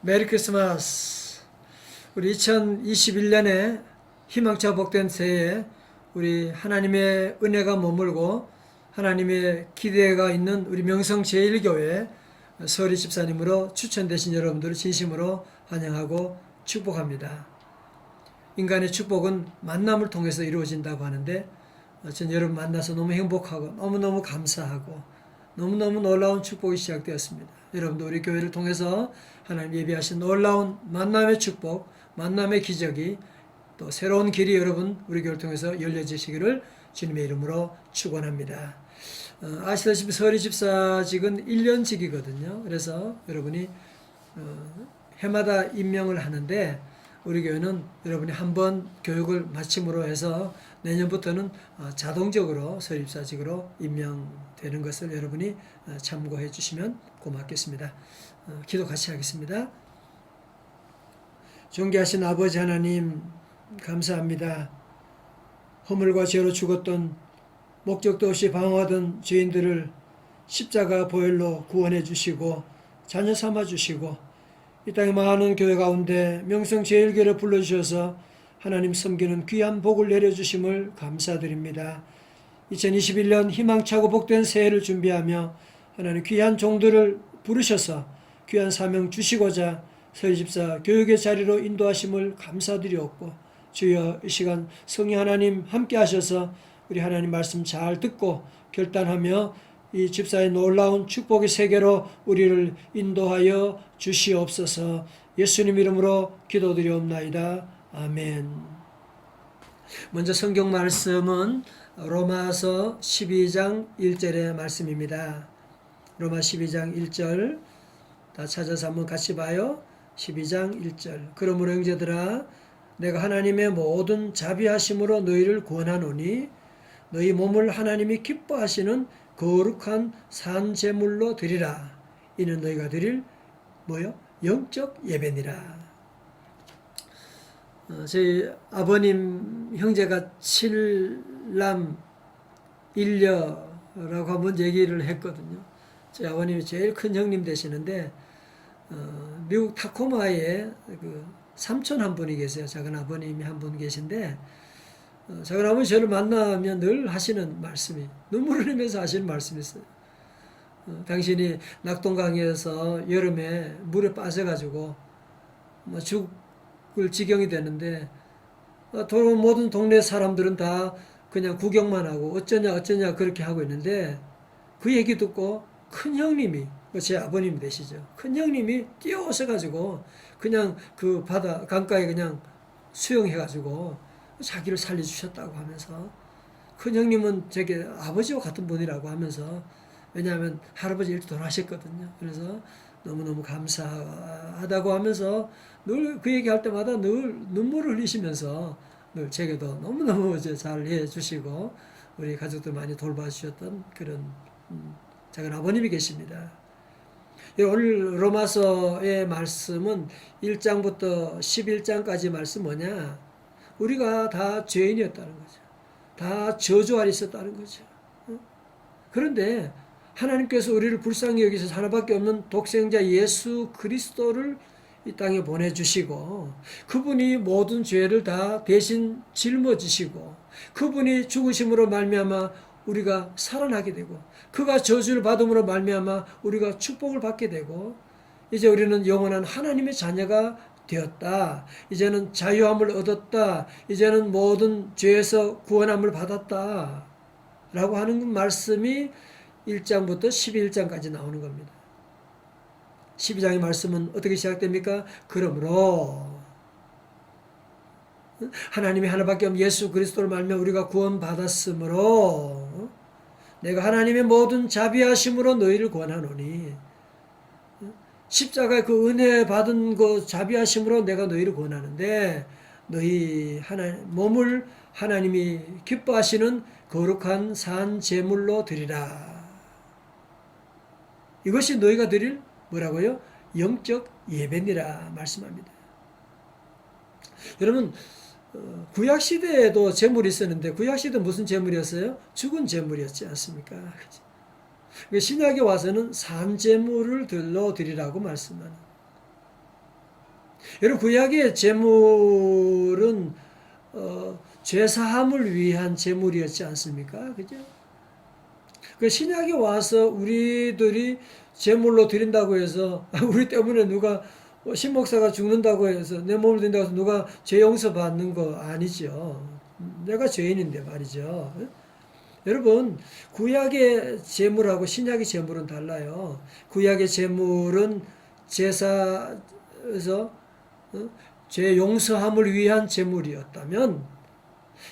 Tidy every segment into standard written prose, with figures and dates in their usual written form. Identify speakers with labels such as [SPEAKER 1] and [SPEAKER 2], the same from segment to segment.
[SPEAKER 1] 메리 크리스마스. 우리 2021년에 희망차 복된 새해에 우리 하나님의 은혜가 머물고 하나님의 기대가 있는 우리 명성제일교회 서리 집사님으로 추천되신 여러분들을 진심으로 환영하고 축복합니다. 인간의 축복은 만남을 통해서 이루어진다고 하는데 전 여러분 만나서 너무 행복하고 너무너무 감사하고 너무너무 놀라운 축복이 시작되었습니다. 여러분도 우리 교회를 통해서 하나님 예비하신 놀라운 만남의 축복, 만남의 기적이 또 새로운 길이 여러분 우리 교회를 통해서 열려지시기를 주님의 이름으로 축원합니다. 아시다시피 서리 집사직은 1년직이거든요. 그래서 여러분이 해마다 임명을 하는데 우리 교회는 여러분이 한번 교육을 마침으로 해서 내년부터는 자동적으로 서립사직으로 임명되는 것을 여러분이 참고해 주시면 고맙겠습니다. 기도 같이 하겠습니다. 존귀하신 아버지 하나님 감사합니다. 허물과 죄로 죽었던 목적도 없이 방황하던 죄인들을 십자가 보혈로 구원해 주시고 자녀 삼아 주시고 이 땅의 많은 교회 가운데 명성제일교회를 불러주셔서 하나님 섬기는 귀한 복을 내려주심을 감사드립니다. 2021년 희망차고 복된 새해를 준비하며 하나님 귀한 종들을 부르셔서 귀한 사명 주시고자 서리집사 교육의 자리로 인도하심을 감사드리옵고 주여 이 시간 성령 하나님 함께 하셔서 우리 하나님 말씀 잘 듣고 결단하며 이 집사의 놀라운 축복의 세계로 우리를 인도하여 주시옵소서. 예수님 이름으로 기도드리옵나이다. 아멘. 먼저 성경 말씀은 로마서 12장 1절의 말씀입니다. 로마 12장 1절 다 찾아서 한번 같이 봐요. 12장 1절 그러므로 형제들아 내가 하나님의 모든 자비하심으로 너희를 권하노니 너희 몸을 하나님이 기뻐하시는 거룩한 산제물로 드리라. 이는 너희가 드릴 뭐요? 영적 예배니라. 저희 아버님 형제가 7남 1녀라고 한번 얘기를 했거든요. 저희 아버님이 제일 큰 형님 되시는데 미국 타코마에 그 삼촌 한 분이 계세요. 작은 아버님이 한 분 계신데 작은 아버지 저를 만나면 늘 하시는 말씀이 눈물을 흘리면서 하시는 말씀이 있어요. 당신이 낙동강에서 여름에 물에 빠져가지고 죽을 지경이 되는데 모든 동네 사람들은 다 그냥 구경만 하고 어쩌냐 그렇게 하고 있는데 그 얘기 듣고 큰 형님이 제 아버님 되시죠. 큰 형님이 뛰어오셔가지고 그냥 그 바다 강가에 그냥 수영해가지고 자기를 살려주셨다고 하면서 큰 형님은 제게 아버지와 같은 분이라고 하면서 왜냐하면 할아버지 일찍 돌아가셨거든요. 그래서 너무너무 감사하다고 하면서 늘 그 얘기할 때마다 늘 눈물을 흘리시면서 늘 제게도 너무너무 잘 해주시고 우리 가족들 많이 돌봐주셨던 그런 작은 아버님이 계십니다. 오늘 로마서의 말씀은 1장부터 11장까지 말씀 뭐냐? 우리가 다 죄인이었다는 거죠. 다 저주 아래 있었다는 거죠. 그런데 하나님께서 우리를 불쌍히 여기셔서 하나밖에 없는 독생자 예수 그리스도를 이 땅에 보내주시고 그분이 모든 죄를 다 대신 짊어지시고 그분이 죽으심으로 말미암아 우리가 살아나게 되고 그가 저주를 받음으로 말미암아 우리가 축복을 받게 되고 이제 우리는 영원한 하나님의 자녀가 되었다. 이제는 자유함을 얻었다. 이제는 모든 죄에서 구원함을 받았다. 라고 하는 말씀이 1장부터 11장까지 나오는 겁니다. 12장의 말씀은 어떻게 시작됩니까? 그러므로 하나님이 하나밖에 없는 예수 그리스도를 말미암아 우리가 구원받았으므로 내가 하나님의 모든 자비하심으로 너희를 권하노니 십자가의 그 은혜 받은 그 자비하심으로 내가 너희를 권하는데 너희 몸을 하나님이 기뻐하시는 거룩한 산 제물로 드리라. 이것이 너희가 드릴 뭐라고요? 영적 예배니라 말씀합니다. 여러분 구약시대에도 제물이 있었는데 구약시대 무슨 제물이었어요? 죽은 제물이었지 않습니까? 신약에 와서는 산제물을 들러 드리라고 말씀하는 여러분 구약의 제물은 죄사함을 위한 제물이었지 않습니까? 그죠? 그 신약에 와서 우리들이 제물로 드린다고 해서 우리 때문에 누가 신목사가 죽는다고 해서 내 몸을 드린다고 해서 누가 죄 용서 받는 거 아니죠. 내가 죄인인데 말이죠. 여러분 구약의 제물하고 신약의 제물은 달라요. 구약의 제물은 제사에서 죄 용서함을 위한 제물이었다면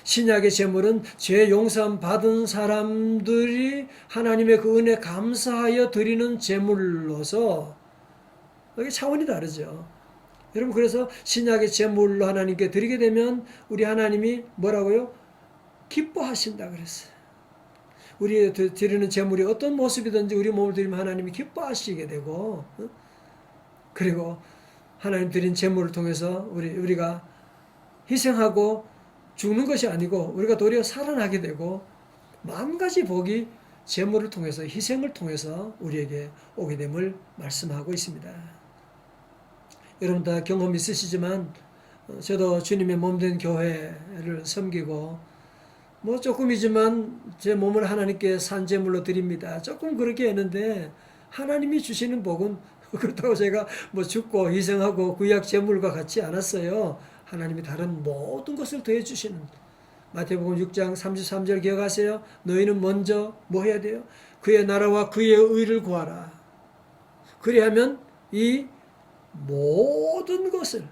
[SPEAKER 1] 신약의 제물은 죄 용서함 받은 사람들이 하나님의 그 은혜 감사하여 드리는 제물로서 이게 차원이 다르죠. 여러분 그래서 신약의 제물로 하나님께 드리게 되면 우리 하나님이 뭐라고요? 기뻐하신다 그랬어요. 우리 드리는 제물이 어떤 모습이든지 우리 몸을 드리면 하나님이 기뻐하시게 되고 그리고 하나님 드린 제물을 통해서 우리가 희생하고 죽는 것이 아니고 우리가 도리어 살아나게 되고 만 가지 복이 제물을 통해서 희생을 통해서 우리에게 오게 됨을 말씀하고 있습니다. 여러분 다 경험 있으시지만 저도 주님의 몸된 교회를 섬기고 뭐 조금이지만 제 몸을 하나님께 산제물로 드립니다. 조금 그렇게 했는데 하나님이 주시는 복은 그렇다고 제가 뭐 죽고 희생하고 구약 제물과 같지 않았어요. 하나님이 다른 모든 것을 더해 주시는 마태복음 6장 33절 기억하세요? 너희는 먼저 뭐 해야 돼요? 그의 나라와 그의 의를 구하라. 그리하면 이 모든 것을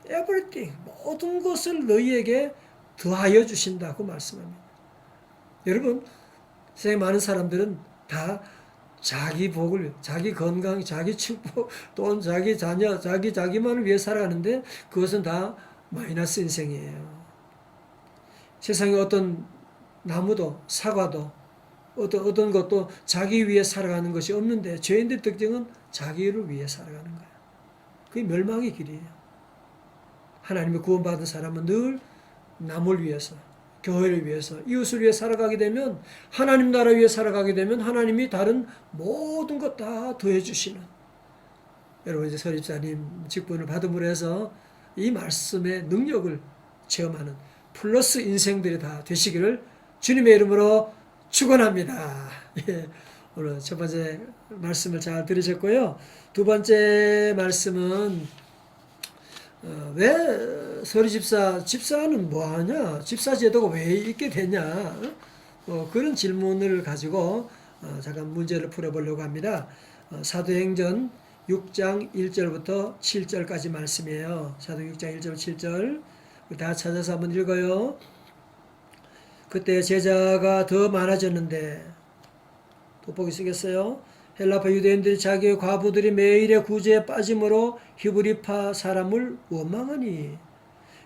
[SPEAKER 1] everything 모든 것을 너희에게 더하여 주신다고 말씀합니다. 여러분 세상에 많은 사람들은 다 자기 복을, 자기 건강, 자기 축복, 돈, 자기 자녀, 자기만을 위해 살아가는데 그것은 다 마이너스 인생이에요. 세상에 어떤 나무도 사과도 어떤 것도 자기 위해 살아가는 것이 없는데 죄인들의 특징은 자기를 위해 살아가는 거예요. 그게 멸망의 길이에요. 하나님의 구원받은 사람은 늘 남을 위해서 교회를 위해서 이웃을 위해 살아가게 되면 하나님 나라 위해 살아가게 되면 하나님이 다른 모든 것 다 더해 주시는 여러분 이제 설립자님 직분을 받음으로 해서 이 말씀의 능력을 체험하는 플러스 인생들이 다 되시기를 주님의 이름으로 축원합니다. 예, 오늘 첫 번째 말씀을 잘 들으셨고요. 두 번째 말씀은 왜 집사는 뭐하냐? 집사 제도가 왜 있게 되냐? 그런 질문을 가지고 잠깐 문제를 풀어보려고 합니다. 사도행전 6장 1절부터 7절까지 말씀이에요. 사도행전 6장 1절 7절 다 찾아서 한번 읽어요. 그때 제자가 더 많아졌는데 돋보기 쓰겠어요? 헬라파 유대인들이 자기의 과부들이 매일의 구제에 빠짐으로 히브리파 사람을 원망하니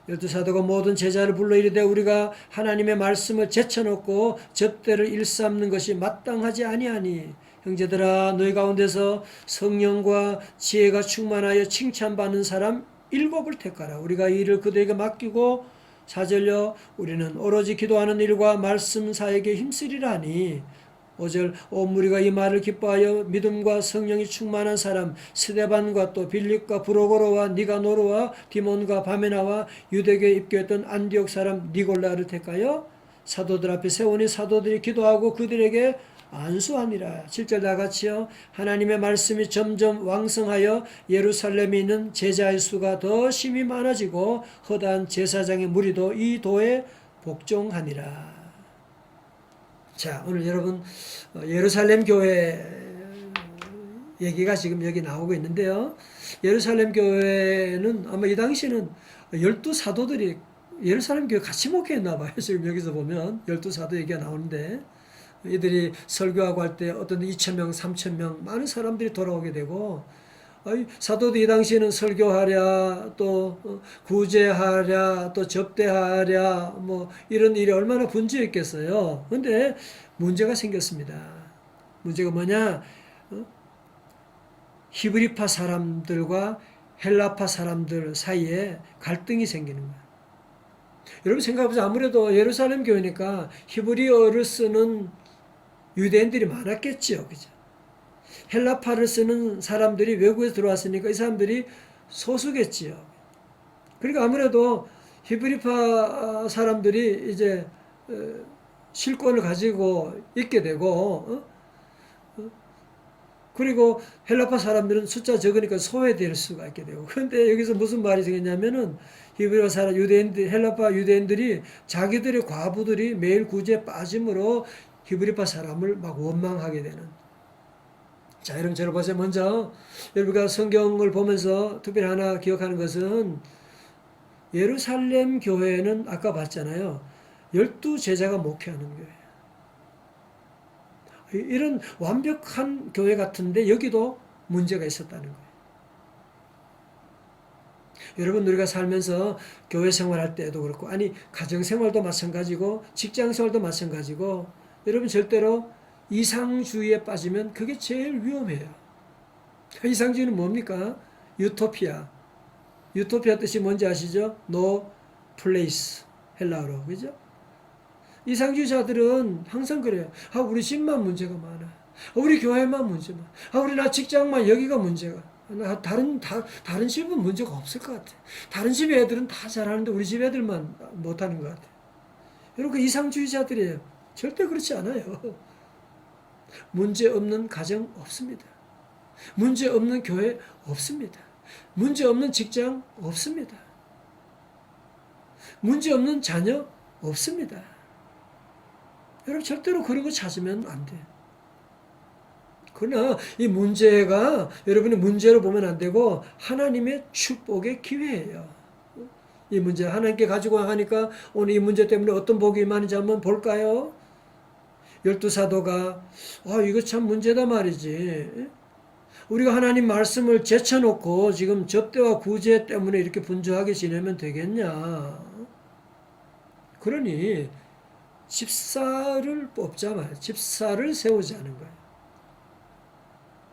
[SPEAKER 1] 열두 사도가 모든 제자를 불러 이르되 우리가 하나님의 말씀을 제쳐놓고 접대를 일삼는 것이 마땅하지 아니하니 형제들아 너희 가운데서 성령과 지혜가 충만하여 칭찬받는 사람 7을 택하라. 우리가 이 일을 그들에게 맡기고 4절요 우리는 오로지 기도하는 일과 말씀 사역에 힘쓰리라 하니 5절 온 무리가 이 말을 기뻐하여 믿음과 성령이 충만한 사람 스데반과 또 빌립과 브로고로와 니가노르와 디몬과 바메나와 유대교에 입교했던 안디옥 사람 니골라를 택하여 사도들 앞에 세우니 사도들이 기도하고 그들에게 안수하니라. 7절 다 같이요. 하나님의 말씀이 점점 왕성하여 예루살렘에 있는 제자의 수가 더 심히 많아지고 허다한 제사장의 무리도 이 도에 복종하니라. 자, 오늘 여러분 예루살렘 교회 얘기가 지금 여기 나오고 있는데요. 예루살렘 교회는 아마 이 당시는 12사도들이 예루살렘 교회 같이 목회했나 봐요. 지금 여기서 보면 12사도 얘기가 나오는데 이들이 설교하고 할 때 어떤 2,000명, 3,000명 많은 사람들이 돌아오게 되고 사도도 이 당시에는 설교하랴 또 구제하랴 또 접대하랴 뭐 이런 일이 얼마나 분주했겠어요. 그런데 문제가 생겼습니다. 문제가 뭐냐? 히브리파 사람들과 헬라파 사람들 사이에 갈등이 생기는 거예요. 여러분 생각해보세요. 아무래도 예루살렘 교회니까 히브리어를 쓰는 유대인들이 많았겠지요. 그죠? 헬라파를 쓰는 사람들이 외국에서 들어왔으니까 이 사람들이 소수겠지요. 그러니까 아무래도 히브리파 사람들이 이제 실권을 가지고 있게 되고, 그리고 헬라파 사람들은 숫자 적으니까 소외될 수가 있게 되고. 그런데 여기서 무슨 말이 생겼냐면은 히브리파 사람 유대인들, 헬라파 유대인들이 자기들의 과부들이 매일 구제에 빠짐으로 히브리파 사람을 막 원망하게 되는. 자, 여러분 저를 보세요. 먼저 여러분가 성경을 보면서 특별히 하나 기억하는 것은 예루살렘 교회는 아까 봤잖아요. 12제자가 목회하는 교회. 이런 완벽한 교회 같은데 여기도 문제가 있었다는 거예요. 여러분 우리가 살면서 교회 생활할 때도 그렇고 아니 가정 생활도 마찬가지고 직장 생활도 마찬가지고 여러분 절대로 이상주의에 빠지면 그게 제일 위험해요. 이상주의는 뭡니까? 유토피아. 유토피아 뜻이 뭔지 아시죠? No place. 헬라어로. 그죠? 이상주의자들은 항상 그래요. 아, 우리 집만 문제가 많아. 아, 우리 교회만 문제만. 아, 우리 나 직장만 여기가 문제가. 다른 집은 문제가 없을 것 같아. 다른 집 애들은 다 잘하는데 우리 집 애들만 못하는 것 같아. 여러분, 그 이상주의자들이에요. 절대 그렇지 않아요. 문제 없는 가정 없습니다. 문제 없는 교회 없습니다. 문제 없는 직장 없습니다. 문제 없는 자녀 없습니다. 여러분 절대로 그런 거 찾으면 안 돼요. 그러나 이 문제가 여러분의 문제로 보면 안 되고 하나님의 축복의 기회예요. 이 문제 하나님께 가지고 하니까 오늘 이 문제 때문에 어떤 복이 많은지 한번 볼까요? 12사도가 이거 참 문제다 말이지. 우리가 하나님 말씀을 제쳐놓고 지금 접대와 구제 때문에 이렇게 분주하게 지내면 되겠냐. 그러니 집사를 뽑자 말이에요. 집사를 세우자는 거예요.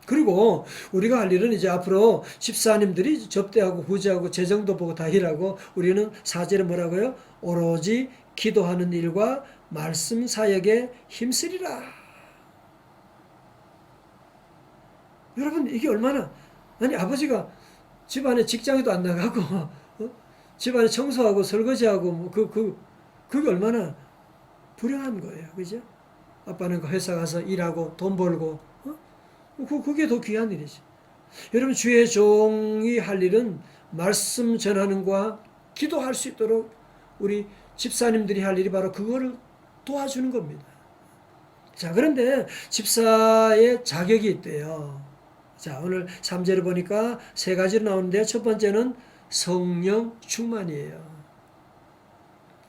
[SPEAKER 1] 그리고 우리가 할 일은 이제 앞으로 집사님들이 접대하고 구제하고 재정도 보고 다 일하고 우리는 4절에 뭐라고요? 오로지 기도하는 일과 말씀 사역에 힘쓰리라. 여러분 이게 얼마나 아니 아버지가 집안에 직장에도 안 나가고 집안에 청소하고 설거지하고 뭐 그게 얼마나 불행한 거예요. 그죠? 아빠는 그 회사 가서 일하고 돈 벌고 그게 더 귀한 일이지. 여러분 주의 종이 할 일은 말씀 전하는 거와 기도할 수 있도록 우리 집사님들이 할 일이 바로 그거를 도와주는 겁니다. 자, 그런데 집사의 자격이 있대요. 자, 오늘 3절을 보니까 세 가지로 나오는데 첫 번째는 성령 충만이에요.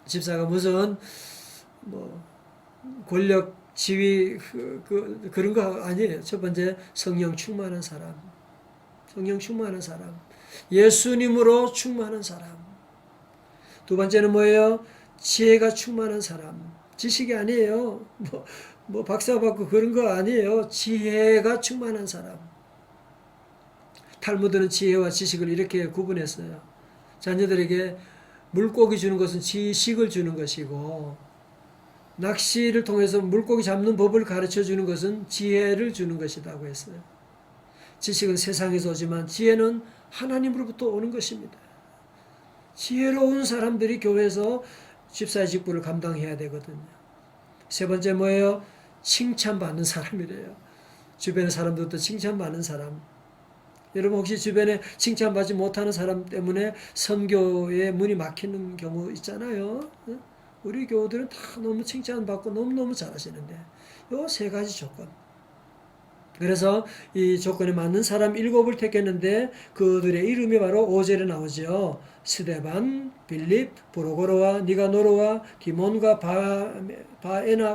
[SPEAKER 1] 집사가 무슨 권력, 지위 그런 거 아니에요. 첫 번째 성령 충만한 사람. 성령 충만한 사람. 예수님으로 충만한 사람. 두 번째는 뭐예요? 지혜가 충만한 사람. 지식이 아니에요. 뭐 박사 받고 그런 거 아니에요. 지혜가 충만한 사람. 탈무드는 지혜와 지식을 이렇게 구분했어요. 자녀들에게 물고기 주는 것은 지식을 주는 것이고 낚시를 통해서 물고기 잡는 법을 가르쳐 주는 것은 지혜를 주는 것이라고 했어요. 지식은 세상에서 오지만 지혜는 하나님으로부터 오는 것입니다. 지혜로운 사람들이 교회에서 집사의 직분을 감당해야 되거든요. 세 번째 뭐예요? 칭찬받는 사람이래요. 주변의 사람들도 칭찬받는 사람. 여러분 혹시 주변에 칭찬받지 못하는 사람 때문에 선교의 문이 막히는 경우 있잖아요. 우리 교우들은 다 너무 칭찬받고 너무너무 잘하시는데 요 세 가지 조건. 그래서 이 조건에 맞는 사람 7을 택했는데 그들의 이름이 바로 5절에 나오죠. 스데반, 빌립, 브로고로와 니가노로와 디몬과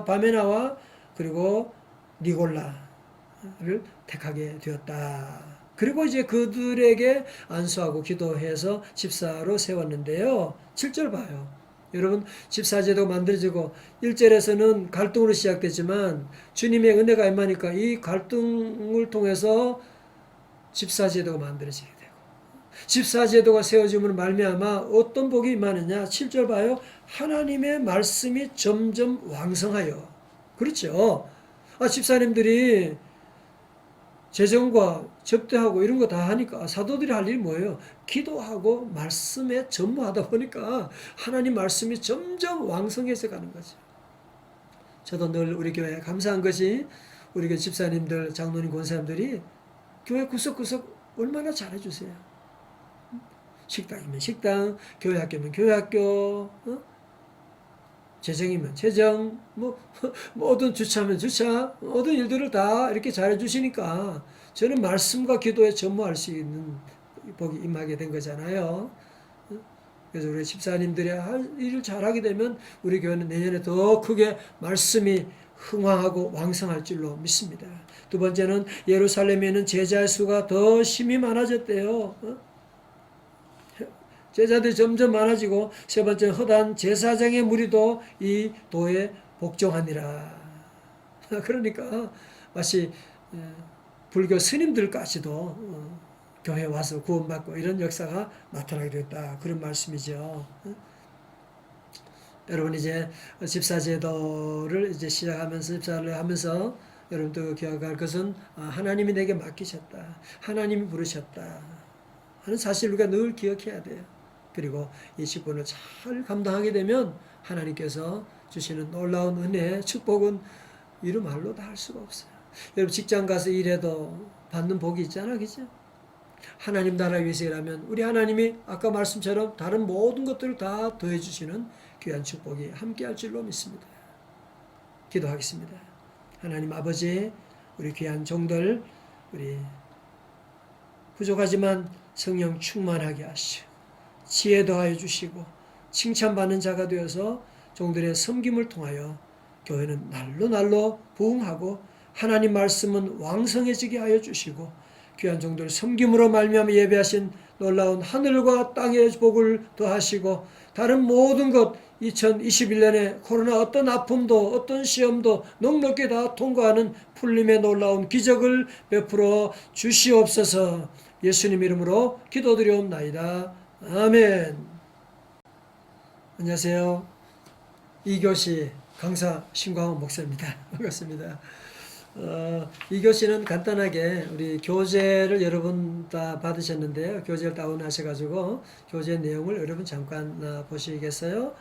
[SPEAKER 1] 바메나와 그리고 니골라를 택하게 되었다. 그리고 이제 그들에게 안수하고 기도해서 집사로 세웠는데요. 7절 봐요. 여러분 집사제도가 만들어지고 1절에서는 갈등으로 시작되지만 주님의 은혜가 임하니까 이 갈등을 통해서 집사제도가 만들어지게 되고 집사제도가 세워지면 말미암아 어떤 복이 임하느냐. 7절 봐요. 하나님의 말씀이 점점 왕성하여. 그렇죠. 집사님들이 재정과 접대하고 이런 거 다 하니까 사도들이 할 일이 뭐예요? 기도하고 말씀에 전무하다 보니까 하나님 말씀이 점점 왕성해져 가는 거죠. 저도 늘 우리 교회에 감사한 것이 우리 교회 집사님들, 장로님, 권사님들이 교회 구석구석 얼마나 잘해주세요. 식당이면 식당, 교회 학교면 교회 학교, 재정이면 재정, 모든 주차면 주차, 모든 일들을 다 이렇게 잘해주시니까 저는 말씀과 기도에 전무할 수 있는 복이 임하게 된 거잖아요. 그래서 우리 집사님들이 할 일을 잘하게 되면 우리 교회는 내년에 더 크게 말씀이 흥황하고 왕성할 줄로 믿습니다. 두 번째는 예루살렘에는 제자의 수가 더 심히 많아졌대요. 제자들이 점점 많아지고, 세 번째는 허다한 제사장의 무리도 이 도에 복종하니라. 그러니까 마치 불교 스님들까지도 교회에 와서 구원받고 이런 역사가 나타나게 됐다. 그런 말씀이죠. 여러분 이제 집사제도를 이제 시작하면서 집사를 하면서 여러분도 기억할 것은 하나님이 내게 맡기셨다. 하나님이 부르셨다. 하는 사실 우리가 늘 기억해야 돼요. 그리고 이 직분을 잘 감당하게 되면 하나님께서 주시는 놀라운 은혜, 축복은 이루 말로 다 할 수가 없어요. 여러분 직장 가서 일해도 받는 복이 있잖아, 그죠? 하나님 나라 위해서 일하면 우리 하나님이 아까 말씀처럼 다른 모든 것들을 다 더해주시는 귀한 축복이 함께할 줄로 믿습니다. 기도하겠습니다. 하나님 아버지, 우리 귀한 종들, 우리 부족하지만 성령 충만하게 하시고 지혜 더하여 주시고 칭찬받는 자가 되어서 종들의 섬김을 통하여 교회는 날로 날로 부흥하고 하나님 말씀은 왕성해지게 하여 주시고 귀한 종들 섬김으로 말미암아 예배하신 놀라운 하늘과 땅의 복을 더하시고 다른 모든 것 2021년에 코로나 어떤 아픔도 어떤 시험도 넉넉히 다 통과하는 풀림의 놀라운 기적을 베풀어 주시옵소서. 예수님 이름으로 기도드리옵나이다. 아멘. 안녕하세요. 2교시 강사 신광훈 목사입니다. 반갑습니다. 2교시는 간단하게 우리 교재를 여러분 다 받으셨는데요. 교재를 다운하셔가지고 교재 내용을 여러분 잠깐 보시겠어요?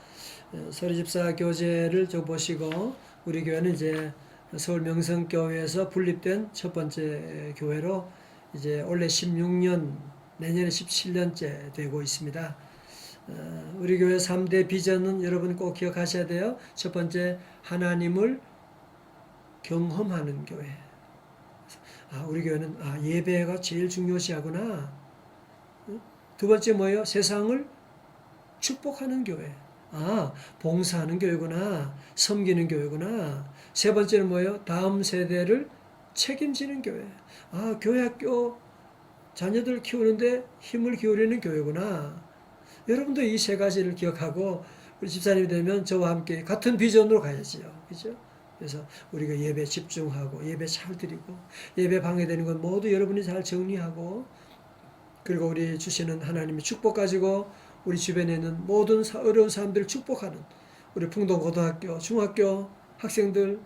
[SPEAKER 1] 서리집사 교재를 좀 보시고 우리 교회는 이제 서울 명성교회에서 분립된 첫 번째 교회로 이제 올해 16년, 내년에 17년째 되고 있습니다. 우리 교회 3대 비전은 여러분 꼭 기억하셔야 돼요. 첫 번째, 하나님을 경험하는 교회. 우리 교회는 예배가 제일 중요시하구나. 두 번째 뭐예요? 세상을 축복하는 교회. 봉사하는 교회구나. 섬기는 교회구나. 세 번째는 뭐예요? 다음 세대를 책임지는 교회. 교회 학교 자녀들 키우는데 힘을 기울이는 교회구나. 여러분도 이 세 가지를 기억하고 우리 집사님이 되면 저와 함께 같은 비전으로 가야지요. 그죠? 그래서 우리가 예배 집중하고 예배 잘 드리고 예배 방해되는 건 모두 여러분이 잘 정리하고 그리고 우리 주시는 하나님의 축복 가지고 우리 주변에 있는 모든 어려운 사람들을 축복하는 우리 풍동고등학교, 중학교 학생들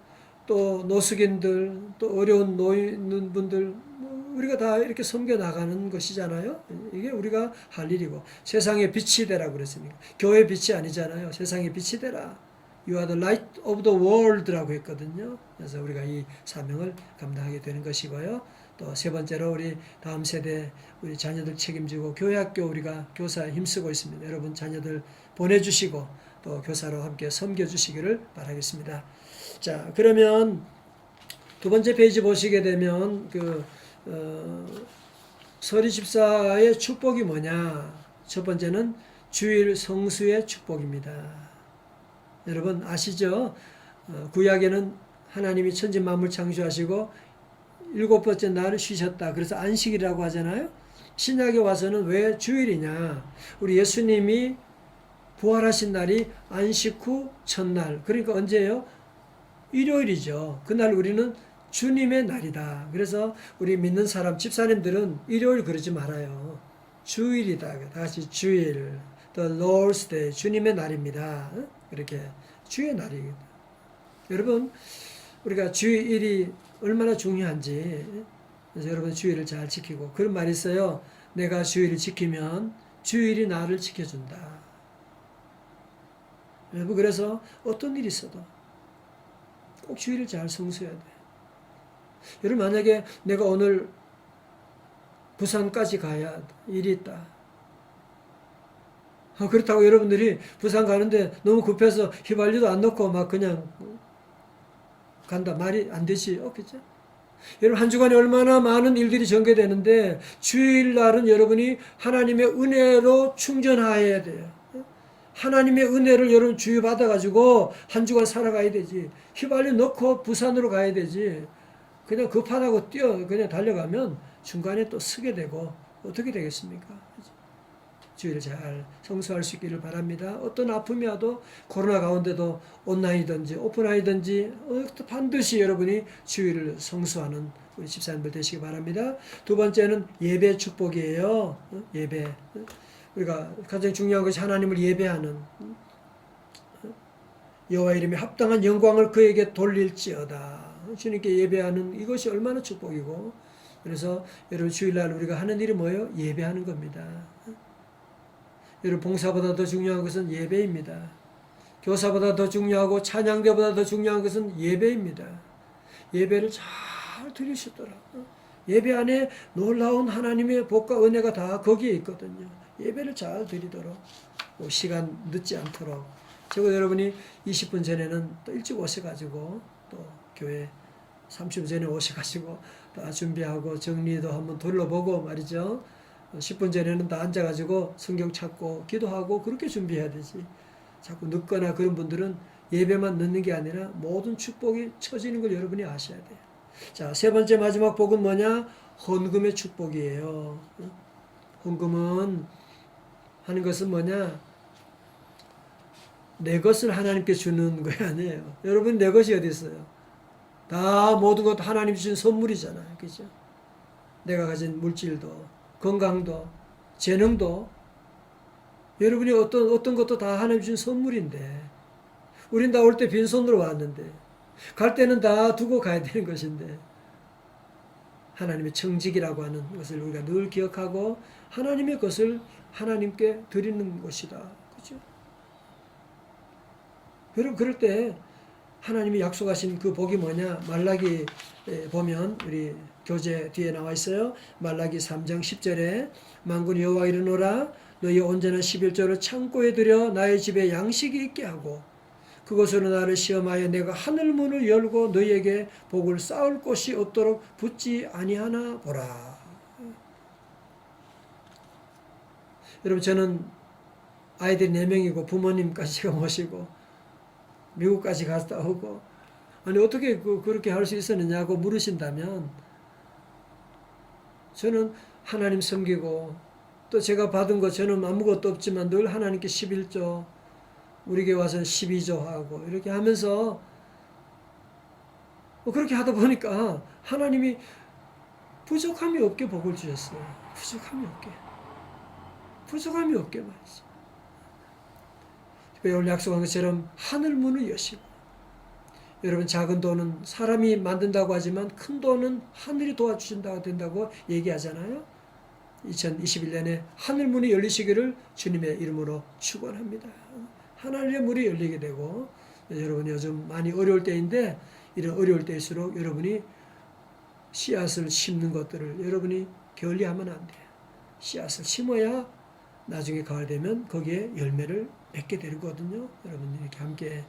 [SPEAKER 1] 또 노숙인들 또 어려운 노인 분들 우리가 다 이렇게 섬겨 나가는 것이잖아요. 이게 우리가 할 일이고 세상의 빛이 되라 그랬으니까 교회 빛이 아니잖아요. 세상의 빛이 되라. You are the light of the world라고 했거든요. 그래서 우리가 이 사명을 감당하게 되는 것이고요. 또 세 번째로 우리 다음 세대 우리 자녀들 책임지고 교회 학교 우리가 교사에 힘쓰고 있습니다. 여러분 자녀들 보내주시고 또 교사로 함께 섬겨주시기를 바라겠습니다. 자, 그러면 두 번째 페이지 보시게 되면 서리 집사의 축복이 뭐냐? 첫 번째는 주일 성수의 축복입니다. 여러분 아시죠? 구약에는 하나님이 천지 만물 창조하시고 일곱 번째 날을 쉬셨다. 그래서 안식이라고 하잖아요. 신약에 와서는 왜 주일이냐? 우리 예수님이 부활하신 날이 안식 후 첫날. 그러니까 언제예요? 일요일이죠. 그날 우리는 주님의 날이다. 그래서 우리 믿는 사람, 집사님들은 일요일 그러지 말아요. 주일이다. 다 같이 주일. The Lord's Day. 주님의 날입니다. 이렇게 주의 날이에요. 여러분, 우리가 주일이 얼마나 중요한지 그래서 여러분 주의를 잘 지키고 그런 말이 있어요. 내가 주의를 지키면 주일이 나를 지켜준다. 여러분 그래서 어떤 일이 있어도 꼭 주의를 잘 성수해야 돼. 여러분 만약에 내가 오늘 부산까지 가야 일이 있다. 그렇다고 여러분들이 부산 가는데 너무 급해서 휘발유도 안 넣고 막 그냥 간다. 말이 안 되지. 그죠? 여러분 한 주간에 얼마나 많은 일들이 전개되는데 주일날은 여러분이 하나님의 은혜로 충전해야 돼요. 하나님의 은혜를 여러분 주유받아가지고 한 주간 살아가야 되지. 휘발유 넣고 부산으로 가야 되지. 그냥 급하다고 그냥 달려가면 중간에 또 쓰게 되고 어떻게 되겠습니까? 주의를 잘 성수할 수 있기를 바랍니다. 어떤 아픔이 와도 코로나 가운데도 온라인이든지 오프라인이든지 반드시 여러분이 주의를 성수하는 우리 집사님들 되시기 바랍니다. 두 번째는 예배 축복이에요. 예배. 우리가 가장 중요한 것이 하나님을 예배하는 여호와 이름에 합당한 영광을 그에게 돌릴지어다. 주님께 예배하는 이것이 얼마나 축복이고 그래서 여러분 주일날 우리가 하는 일이 뭐예요? 예배하는 겁니다. 여러분 봉사보다 더 중요한 것은 예배입니다. 교사보다 더 중요하고 찬양대보다 더 중요한 것은 예배입니다. 예배를 잘 드리시더라. 예배 안에 놀라운 하나님의 복과 은혜가 다 거기에 있거든요. 예배를 잘 드리도록 시간 늦지 않도록 적어도 여러분이 20분 전에는 또 일찍 오셔가지고 또 교회 30분 전에 오셔가지고 다 준비하고 정리도 한번 둘러보고 말이죠. 10분 전에는 다 앉아가지고 성경 찾고 기도하고 그렇게 준비해야 되지. 자꾸 늦거나 그런 분들은 예배만 늦는 게 아니라 모든 축복이 처지는 걸 여러분이 아셔야 돼요. 자, 세 번째 마지막 복은 뭐냐? 헌금의 축복이에요. 헌금은 하는 것은 뭐냐? 내 것을 하나님께 주는 거 아니에요. 여러분 내 것이 어디 있어요? 다 모든 것 하나님 주신 선물이잖아요. 그죠? 내가 가진 물질도 건강도 재능도 여러분이 어떤 것도 다 하나님 주신 선물인데 우린 다 올 때 빈손으로 왔는데 갈 때는 다 두고 가야 되는 것인데 하나님의 청직이라고 하는 것을 우리가 늘 기억하고 하나님의 것을 하나님께 드리는 것이다. 그죠? 여러분 그럴 때 하나님이 약속하신 그 복이 뭐냐? 말라기 보면 우리 교재 뒤에 나와 있어요. 말라기 3장 10절에 만군 여호와 이르노라 너희 온전한 11조를 창고에 들여 나의 집에 양식이 있게 하고 그것으로 나를 시험하여 내가 하늘 문을 열고 너희에게 복을 쌓을 곳이 없도록 붙지 아니하나 보라. 여러분 저는 아이들이 4명이고 부모님까지 제가 모시고 미국까지 갔다 오고 아니 어떻게 그렇게 할 수 있었느냐고 물으신다면 저는 하나님 섬기고 또 제가 받은 거 저는 아무것도 없지만 늘 하나님께 11조 우리 교회 와서는 12조 하고 이렇게 하면서 그렇게 하다 보니까 하나님이 부족함이 없게 복을 주셨어요. 부족함이 없게 말이죠. 오늘 약속한 것처럼 하늘 문을 여시고 여러분 작은 돈은 사람이 만든다고 하지만 큰 돈은 하늘이 도와주신다고 된다고 얘기하잖아요. 2021년에 하늘 문이 열리시기를 주님의 이름으로 축원합니다. 하나님의 문이 열리게 되고 여러분 요즘 많이 어려울 때인데 이런 어려울 때일수록 여러분이 씨앗을 심는 것들을 여러분이 게을리하면 안 돼요. 씨앗을 심어야 나중에 가을 되면 거기에 열매를 맺게 되거든요. 여러분 이렇게 함께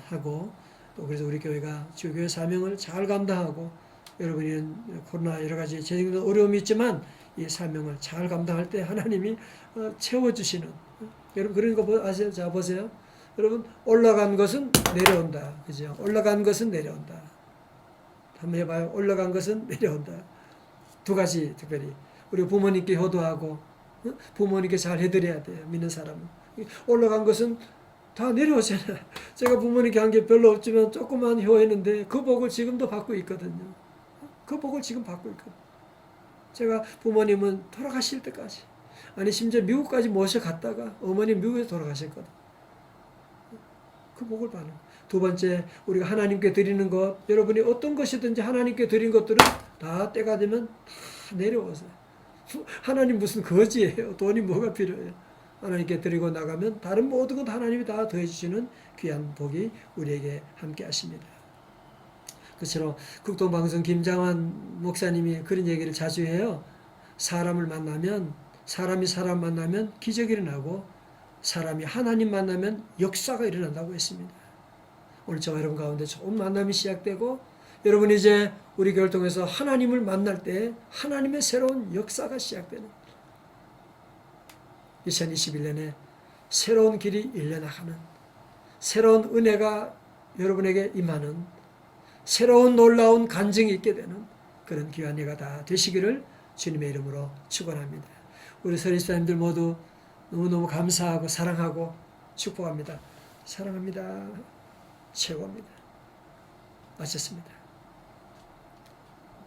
[SPEAKER 1] 하고 또 그래서 우리 교회가 주교회 사명을 잘 감당하고 여러분이 코로나 여러 가지 재정적인 어려움이 있지만 이 사명을 잘 감당할 때 하나님이 채워주시는 여러분 그런 거 아세요? 자 보세요. 여러분 올라간 것은 내려온다. 그죠? 올라간 것은 내려온다. 한번 해봐요. 올라간 것은 내려온다. 두 가지 특별히 우리 부모님께 효도하고 부모님께 잘 해드려야 돼요. 믿는 사람은. 올라간 것은 다 내려오잖아요. 제가 부모님께 한 게 별로 없지만 조그만 효했는데 그 복을 지금도 받고 있거든요. 그 복을 지금 받고 있거든요. 제가 부모님은 돌아가실 때까지 아니 심지어 미국까지 모셔갔다가 어머님 미국에서 돌아가셨거든요. 그 복을 받는 두 번째 우리가 하나님께 드리는 것 여러분이 어떤 것이든지 하나님께 드린 것들은 다 때가 되면 다 내려오세요. 하나님 무슨 거지예요. 돈이 뭐가 필요해요. 하나님께 드리고 나가면 다른 모든 것 하나님이 다 더해주시는 귀한 복이 우리에게 함께 하십니다. 그처럼 국동방송 김장환 목사님이 그런 얘기를 자주 해요. 사람이 사람 만나면 기적이 일어나고 사람이 하나님 만나면 역사가 일어난다고 했습니다. 오늘 저와 여러분 가운데 좋은 만남이 시작되고 여러분 이제 우리 교회를 통해서 하나님을 만날 때 하나님의 새로운 역사가 시작되는 2021년에 새로운 길이 열려나가는 새로운 은혜가 여러분에게 임하는 새로운 놀라운 간증이 있게 되는 그런 귀한 예가 다 되시기를 주님의 이름으로 축원합니다. 우리 서리사님들 모두 너무너무 감사하고 사랑하고 축복합니다. 사랑합니다. 최고입니다. 마쳤습니다.